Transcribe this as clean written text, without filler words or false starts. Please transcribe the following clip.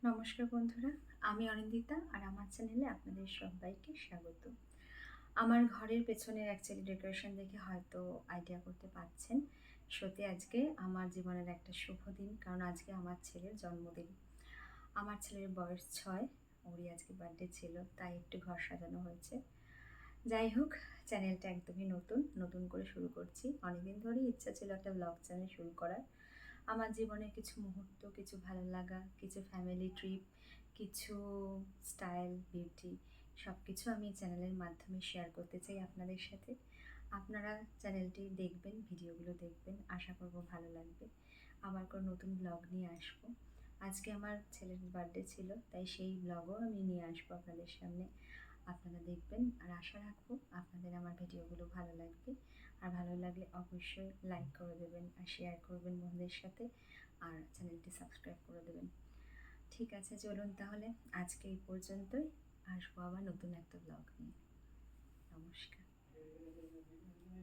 নমস্কার বন্ধুরা, আমি অনিন্দিতা আর আমার চ্যানেলে আপনাদের সবাইকে স্বাগত। আমার ঘরের পেছনের অ্যাকচুয়ালি ডেকোরেশন দেখে হয়তো আইডিয়া করতে পারছেন। সত্যি আজকে আমার জীবনের একটা শুভ দিন, কারণ আজকে আমার ছেলের জন্মদিন। আমার ছেলের বয়স 6, ওরই আজকে বার্থডে ছিল, তাই একটু ঘর সাজানো হয়েছে। যাই হোক, চ্যানেলটা একদমই নতুন করে শুরু করছি। অনেকদিন ধরেই ইচ্ছা ছিল একটা ব্লগ চ্যানেল শুরু করার। আমার জীবনের কিছু মুহূর্ত, কিছু ভালো লাগা, কিছু ফ্যামিলি ট্রিপ, কিছু স্টাইল, বিউটি সব কিছু আমি চ্যানেলের মাধ্যমে শেয়ার করতে চাই আপনাদের সাথে। আপনারা চ্যানেলটি দেখবেন, ভিডিওগুলো দেখবেন, আশা করব ভালো লাগবে। আবার কোনো নতুন ব্লগ নিয়ে আসবো। আজকে আমার ছেলের বার্থডে ছিল, তাই সেই ব্লগও আমি নিয়ে আসবো আপনাদের সামনে। আপনারা দেখবেন আর আশা রাখবো আপনাদের আমার ভিডিওগুলো ভালো লাগবে। আর ভালো লাগলে অবশ্যই লাইক করে দেবেন আর শেয়ার করবেন বন্ধুদের সাথে, আর চ্যানেলটি সাবস্ক্রাইব করে দেবেন। ঠিক আছে, চলুন তাহলে আজকে এই পর্যন্তই। আসবো আবার নতুন একটা ব্লগ নিয়ে। নমস্কার।